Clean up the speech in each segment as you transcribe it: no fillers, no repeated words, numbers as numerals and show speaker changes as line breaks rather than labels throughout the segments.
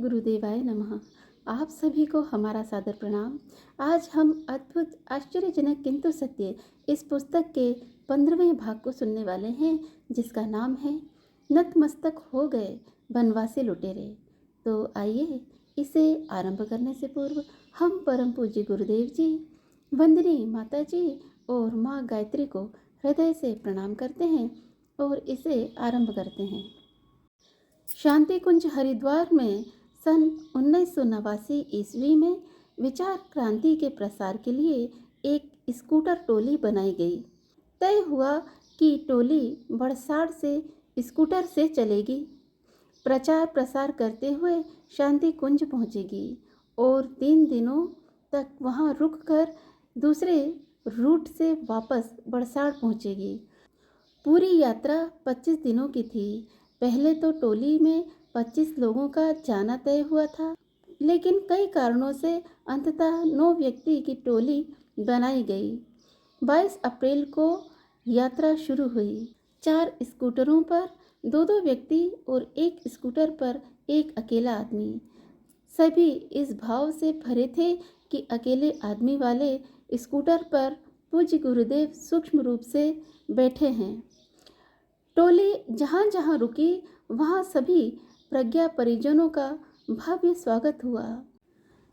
गुरुदेवाय नमः। आप सभी को हमारा सादर प्रणाम। आज हम अद्भुत आश्चर्यजनक किंतु सत्य इस पुस्तक के 15वें भाग को सुनने वाले हैं, जिसका नाम है नतमस्तक हो गए बनवासी लुटेरे। तो आइए इसे आरंभ करने से पूर्व हम परम पूज्य गुरुदेव जी, वंदनीय माता जी और माँ गायत्री को हृदय से प्रणाम करते हैं और इसे आरंभ करते हैं। शांति कुंज हरिद्वार में सन 1989 ईस्वी में विचार क्रांति के प्रसार के लिए एक स्कूटर टोली बनाई गई। तय हुआ कि टोली बड़साड़ से स्कूटर से चलेगी, प्रचार प्रसार करते हुए शांति कुंज पहुंचेगी और 3 दिनों तक वहां रुककर दूसरे रूट से वापस बड़साड़ पहुंचेगी। पूरी यात्रा 25 दिनों की थी। पहले तो टोली में 25 लोगों का जाना तय हुआ था, लेकिन कई कारणों से अंततः 9 व्यक्ति की टोली बनाई गई। 22 अप्रैल को यात्रा शुरू हुई। 4 स्कूटरों पर 2-2 व्यक्ति और एक स्कूटर पर एक अकेला आदमी। सभी इस भाव से भरे थे कि अकेले आदमी वाले स्कूटर पर पूज्य गुरुदेव सूक्ष्म रूप से बैठे हैं। टोली जहाँ जहाँ रुकी वहाँ सभी प्रज्ञा परिजनों का भव्य स्वागत हुआ।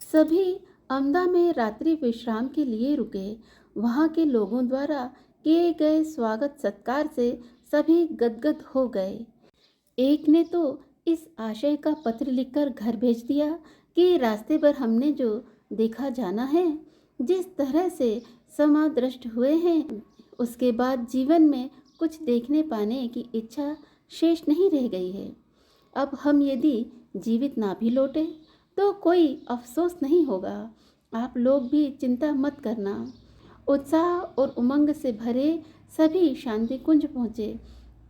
सभी अमदा में रात्रि विश्राम के लिए रुके। वहाँ के लोगों द्वारा किए गए स्वागत सत्कार से सभी गदगद हो गए। एक ने तो इस आशय का पत्र लिखकर घर भेज दिया कि रास्ते पर हमने जो देखा जाना है, जिस तरह से समादृष्ट हुए हैं, उसके बाद जीवन में कुछ देखने पाने की इच्छा शेष नहीं रह गई है। अब हम यदि जीवित ना भी लौटे तो कोई अफसोस नहीं होगा। आप लोग भी चिंता मत करना। उत्साह और उमंग से भरे सभी शांति कुंज पहुँचे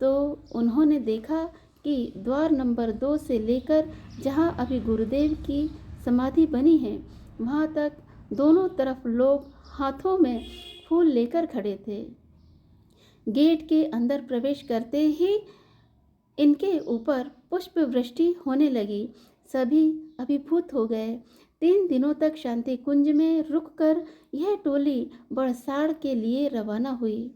तो उन्होंने देखा कि द्वार नंबर 2 से लेकर जहाँ अभी गुरुदेव की समाधि बनी है, वहाँ तक दोनों तरफ लोग हाथों में फूल लेकर खड़े थे। गेट के अंदर प्रवेश करते ही इनके ऊपर पुष्प वृष्टि होने लगी। सभी अभिभूत हो गए। 3 दिनों तक शांति कुंज में रुककर यह टोली बड़साड़ के लिए रवाना हुई।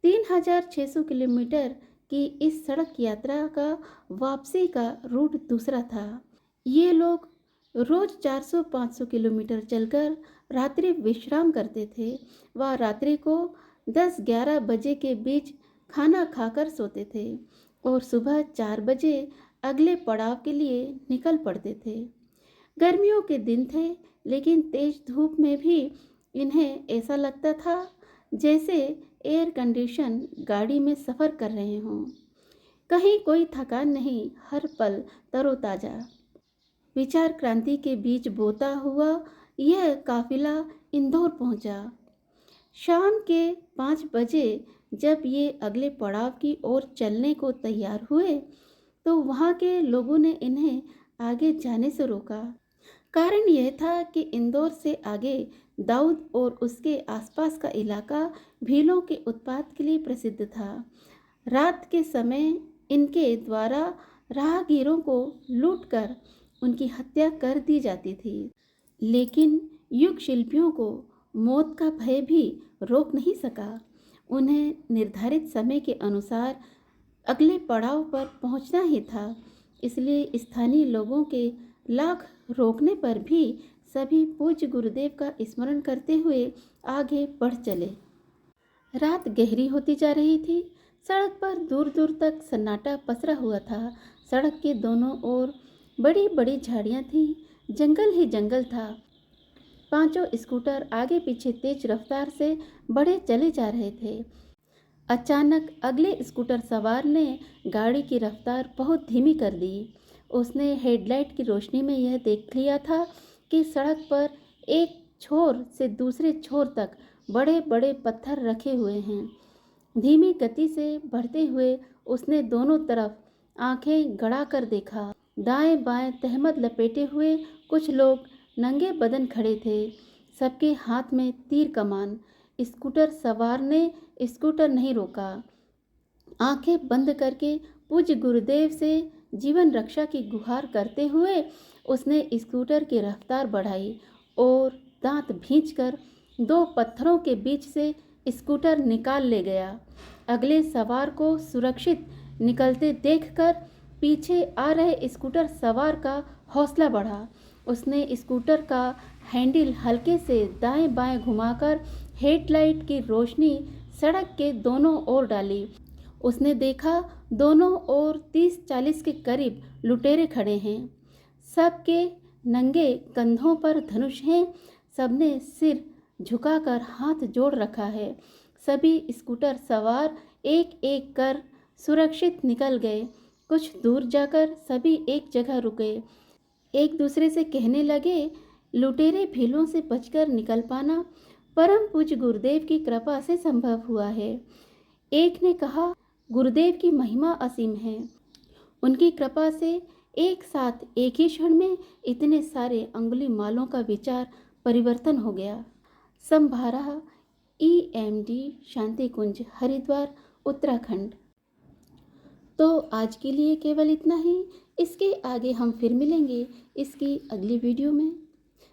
3600 किलोमीटर की इस सड़क यात्रा का वापसी का रूट दूसरा था। ये लोग रोज 400-500 किलोमीटर चलकर रात्रि विश्राम करते थे। वह रात्रि को 10-11 बजे के बीच खाना खाकर सोते थे और सुबह 4 बजे अगले पड़ाव के लिए निकल पड़ते थे। गर्मियों के दिन थे, लेकिन तेज धूप में भी इन्हें ऐसा लगता था जैसे एयर कंडीशन गाड़ी में सफ़र कर रहे हों। कहीं कोई थकान नहीं, हर पल तरोताज़ा। विचार क्रांति के बीच बोता हुआ यह काफिला इंदौर पहुंचा। शाम के 5 बजे जब ये अगले पड़ाव की ओर चलने को तैयार हुए तो वहाँ के लोगों ने इन्हें आगे जाने से रोका। कारण यह था कि इंदौर से आगे दाऊद और उसके आसपास का इलाका भीलों के उत्पात के लिए प्रसिद्ध था। रात के समय इनके द्वारा राहगीरों को लूटकर उनकी हत्या कर दी जाती थी, लेकिन युग शिल्पियों को मौत का भय भी रोक नहीं सका। उन्हें निर्धारित समय के अनुसार अगले पड़ाव पर पहुंचना ही था, इसलिए स्थानीय लोगों के लाख रोकने पर भी सभी पूज्य गुरुदेव का स्मरण करते हुए आगे बढ़ चले। रात गहरी होती जा रही थी। सड़क पर दूर दूर तक सन्नाटा पसरा हुआ था। सड़क के दोनों ओर बड़ी बड़ी झाड़ियाँ थीं, जंगल ही जंगल था। 5 स्कूटर आगे पीछे तेज रफ्तार से बढ़े चले जा रहे थे। अचानक अगले स्कूटर सवार ने गाड़ी की रफ्तार बहुत धीमी कर दी। उसने हेडलाइट की रोशनी में यह देख लिया था कि सड़क पर एक छोर से दूसरे छोर तक बड़े बड़े पत्थर रखे हुए हैं। धीमी गति से बढ़ते हुए उसने दोनों तरफ आंखें गड़ा कर देखा। दाएं बाएं तहमद लपेटे हुए कुछ लोग नंगे बदन खड़े थे, सबके हाथ में तीर कमान। स्कूटर सवार ने स्कूटर नहीं रोका। आंखें बंद करके पूज्य गुरुदेव से जीवन रक्षा की गुहार करते हुए उसने स्कूटर की रफ्तार बढ़ाई और दांत भींचकर 2 पत्थरों के बीच से स्कूटर निकाल ले गया। अगले सवार को सुरक्षित निकलते देखकर पीछे आ रहे स्कूटर सवार का हौसला बढ़ा। उसने स्कूटर का हैंडल हल्के से दाएं बाएं घुमाकर हेडलाइट की रोशनी सड़क के दोनों ओर डाली। उसने देखा दोनों ओर 30-40 के करीब लुटेरे खड़े हैं। सबके नंगे कंधों पर धनुष हैं। सबने सिर झुकाकर हाथ जोड़ रखा है। सभी स्कूटर सवार एक एक कर सुरक्षित निकल गए। कुछ दूर जाकर सभी एक जगह रुके। एक दूसरे से कहने लगे, लुटेरे भीलों से बचकर निकल पाना परम पूज्य गुरुदेव की कृपा से संभव हुआ है। एक ने कहा, गुरुदेव की महिमा असीम है। उनकी कृपा से एक साथ एक ही क्षण में इतने सारे अंगुली मालों का विचार परिवर्तन हो गया। संभारा EMD शांति कुंज, हरिद्वार, उत्तराखंड। तो आज के लिए केवल इतना ही। इसके आगे हम फिर मिलेंगे इसकी अगली वीडियो में,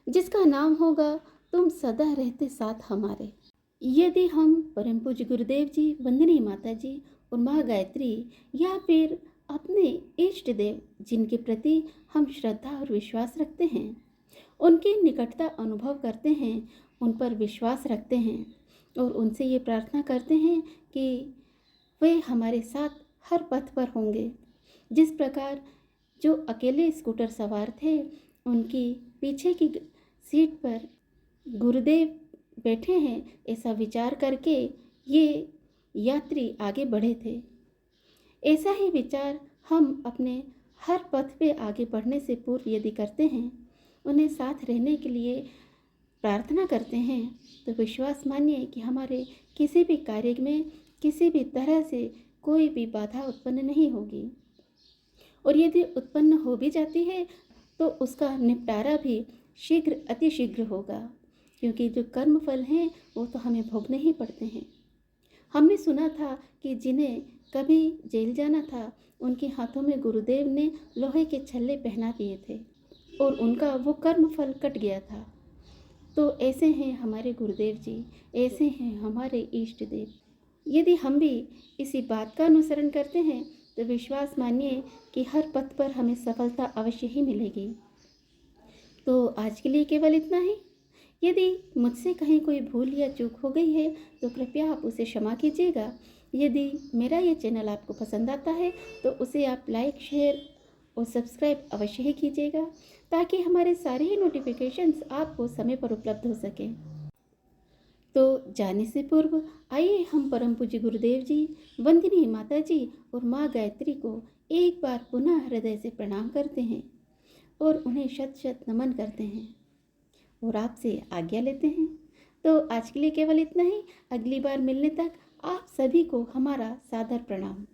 जिसका नाम होगा तुम सदा रहते साथ हमारे। यदि हम परम पूज्य गुरुदेव जी, वंदनीय माता जी और माँ गायत्री या फिर अपने इष्ट देव जिनके प्रति हम श्रद्धा और विश्वास रखते हैं, उनकी निकटता अनुभव करते हैं, उन पर विश्वास रखते हैं और उनसे ये प्रार्थना करते हैं कि वे हमारे साथ हर पथ पर होंगे। जिस प्रकार जो अकेले स्कूटर सवार थे, उनकी पीछे की सीट पर गुरुदेव बैठे हैं, ऐसा विचार करके ये यात्री आगे बढ़े थे। ऐसा ही विचार हम अपने हर पथ पे आगे बढ़ने से पूर्व यदि करते हैं, उन्हें साथ रहने के लिए प्रार्थना करते हैं, तो विश्वास मानिए कि हमारे किसी भी कार्य में किसी भी तरह से कोई भी बाधा उत्पन्न नहीं होगी। और यदि उत्पन्न हो भी जाती है तो उसका निपटारा भी शीघ्र अतिशीघ्र होगा, क्योंकि जो कर्म फल हैं वो तो हमें भोगने ही पड़ते हैं। हमने सुना था कि जिन्हें कभी जेल जाना था, उनके हाथों में गुरुदेव ने लोहे के छल्ले पहना दिए थे और उनका वो कर्म फल कट गया था। तो ऐसे हैं हमारे गुरुदेव जी, ऐसे हैं हमारे इष्ट देव। यदि हम भी इसी बात का अनुसरण करते हैं तो विश्वास मानिए कि हर पथ पर हमें सफलता अवश्य ही मिलेगी। तो आज के लिए केवल इतना ही। यदि मुझसे कहीं कोई भूल या चूक हो गई है तो कृपया आप उसे क्षमा कीजिएगा। यदि मेरा ये चैनल आपको पसंद आता है तो उसे आप लाइक, शेयर और सब्सक्राइब अवश्य ही कीजिएगा, ताकि हमारे सारे ही नोटिफिकेशंस आपको समय पर उपलब्ध हो सकें। तो जाने से पूर्व आइए हम परम पूज्य गुरुदेव जी, वंदनीय माता जी और माँ गायत्री को एक बार पुनः हृदय से प्रणाम करते हैं और उन्हें शत शत नमन करते हैं और आपसे आज्ञा लेते हैं। तो आज के लिए केवल इतना ही। अगली बार मिलने तक आप सभी को हमारा सादर प्रणाम।